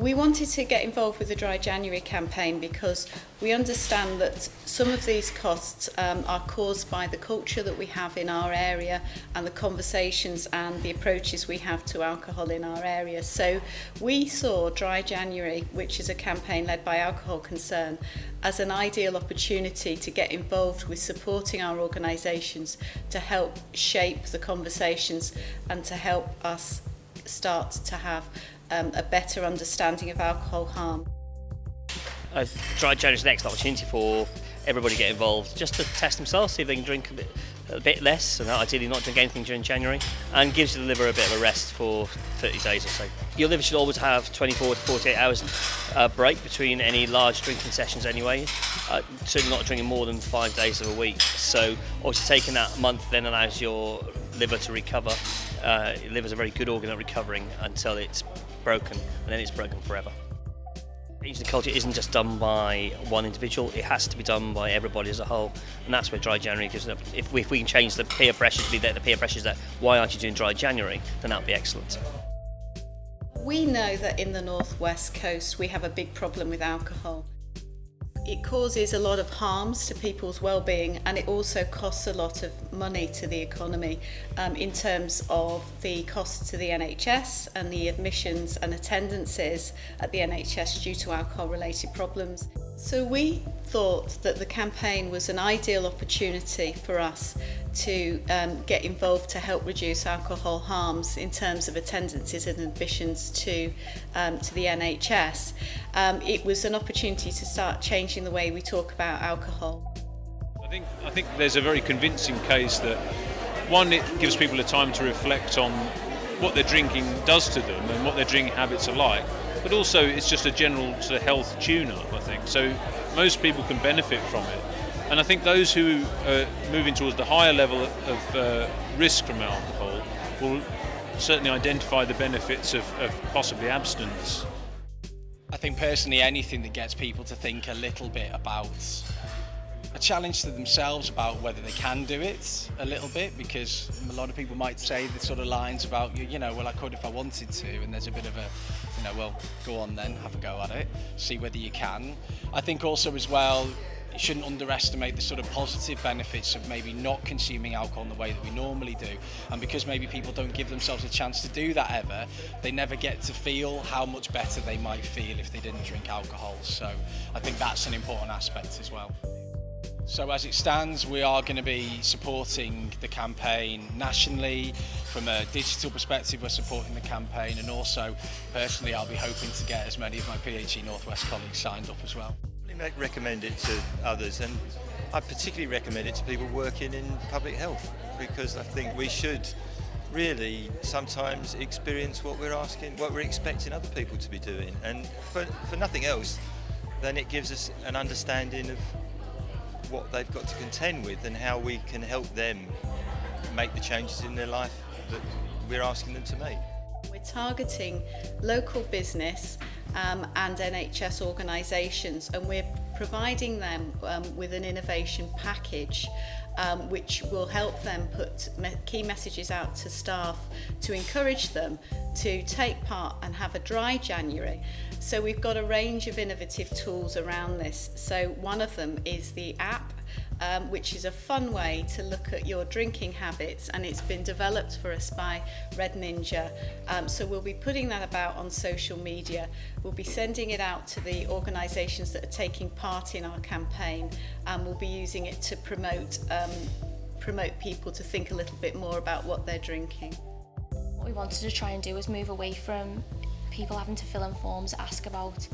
We wanted to get involved with the Dry January campaign because we understand that some of these costs are caused by the culture that we have in our area and the conversations and the approaches we have to alcohol in our area. So we saw Dry January, which is a campaign led by Alcohol Concern, as an ideal opportunity to get involved with supporting our organisations to help shape the conversations and to help us start to have a better understanding of alcohol harm. Dry January is the next opportunity for everybody to get involved, just to test themselves, see if they can drink a bit less, and ideally not drink anything during January, and gives the liver a bit of a rest for 30 days or so. Your liver should always have 24 to 48 hours break between any large drinking sessions anyway, certainly not drinking more than 5 days of a week. So obviously taking that month then allows your liver to recover. Your liver's a very good organ at recovering until it's broken, and then it's broken forever. Changing the culture isn't just done by one individual, it has to be done by everybody as a whole, and that's where Dry January gives it. If we can change the peer pressure to be there, the peer pressure is that why aren't you doing Dry January, then that would be excellent. We know that in the northwest coast we have a big problem with alcohol. It causes a lot of harms to people's well-being, and it also costs a lot of money to the economy in terms of the costs to the NHS and the admissions and attendances at the NHS due to alcohol-related problems. So we thought that the campaign was an ideal opportunity for us to get involved to help reduce alcohol harms in terms of attendances and admissions to the NHS. It was an opportunity to start changing the way we talk about alcohol. I think there's a very convincing case that, one, it gives people a time to reflect on what their drinking does to them and what their drinking habits are like, but also it's just a general sort of health tune-up, I think. So most people can benefit from it. And I think those who are moving towards the higher level of risk from alcohol will certainly identify the benefits of possibly abstinence. I think personally anything that gets people to think a little bit about a challenge to themselves about whether they can do it a little bit, because a lot of people might say the sort of lines about, well, I could if I wanted to, and there's a bit of a, well, go on then, have a go at it, see whether you can. I think also as well, you shouldn't underestimate the sort of positive benefits of maybe not consuming alcohol in the way that we normally do. And because maybe people don't give themselves a chance to do that ever, they never get to feel how much better they might feel if they didn't drink alcohol. So I think that's an important aspect as well. So as it stands, we are going to be supporting the campaign nationally. From a digital perspective, we're supporting the campaign, and also personally I'll be hoping to get as many of my PHE Northwest colleagues signed up as well. I recommend it to others, and I particularly recommend it to people working in public health, because I think we should really sometimes experience what we're expecting other people to be doing, and for nothing else then it gives us an understanding of what they've got to contend with and how we can help them make the changes in their life that we're asking them to make. We're targeting local business and NHS organisations, and we're providing them with an innovation package which will help them put key messages out to staff to encourage them to take part and have a Dry January. So we've got a range of innovative tools around this. So one of them is the app, which is a fun way to look at your drinking habits, and it's been developed for us by Red Ninja. So we'll be putting that about on social media. We'll be sending it out to the organisations that are taking part in our campaign, and we'll be using it to promote people to think a little bit more about what they're drinking. What we wanted to try and do was move away from people having to fill in forms, ask about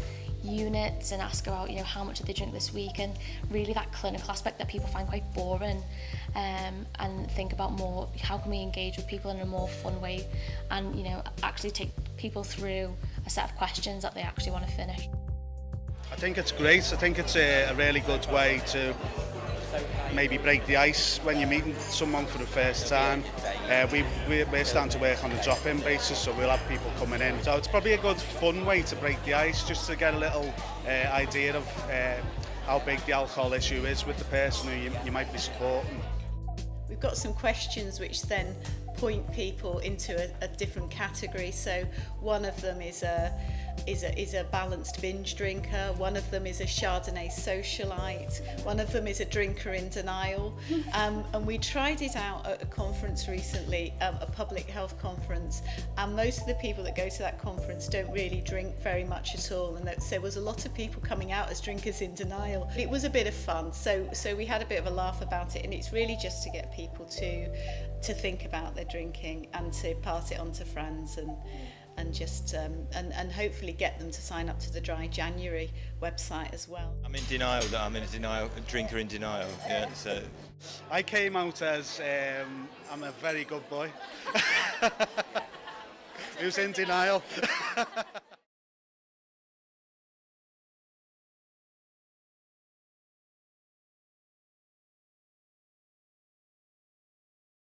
units and ask about how much did they drink this week, and really that clinical aspect that people find quite boring, and think about more how can we engage with people in a more fun way, and actually take people through a set of questions that they actually want to finish. I think it's great. I think it's a really good way to maybe break the ice when you're meeting someone for the first time. We're starting to work on a drop-in basis, so we'll have people coming in. So it's probably a good fun way to break the ice, just to get a little idea of how big the alcohol issue is with the person who you might be supporting. We've got some questions which then point people into a different category. So one of them is is a balanced binge drinker. One of them is a Chardonnay socialite. One of them is a drinker in denial. And we tried it out at a conference recently, a public health conference, and most of the people that go to that conference don't really drink very much at all, and there was a lot of people coming out as drinkers in denial. It was a bit of fun, so we had a bit of a laugh about it, and it's really just to get people to think about their drinking and to pass it on to friends and just and hopefully get them to sign up to the Dry January website as well. I'm in denial that I'm in a denial, a drinker in denial. Yeah, so I came out as I'm a very good boy. Who's in denial.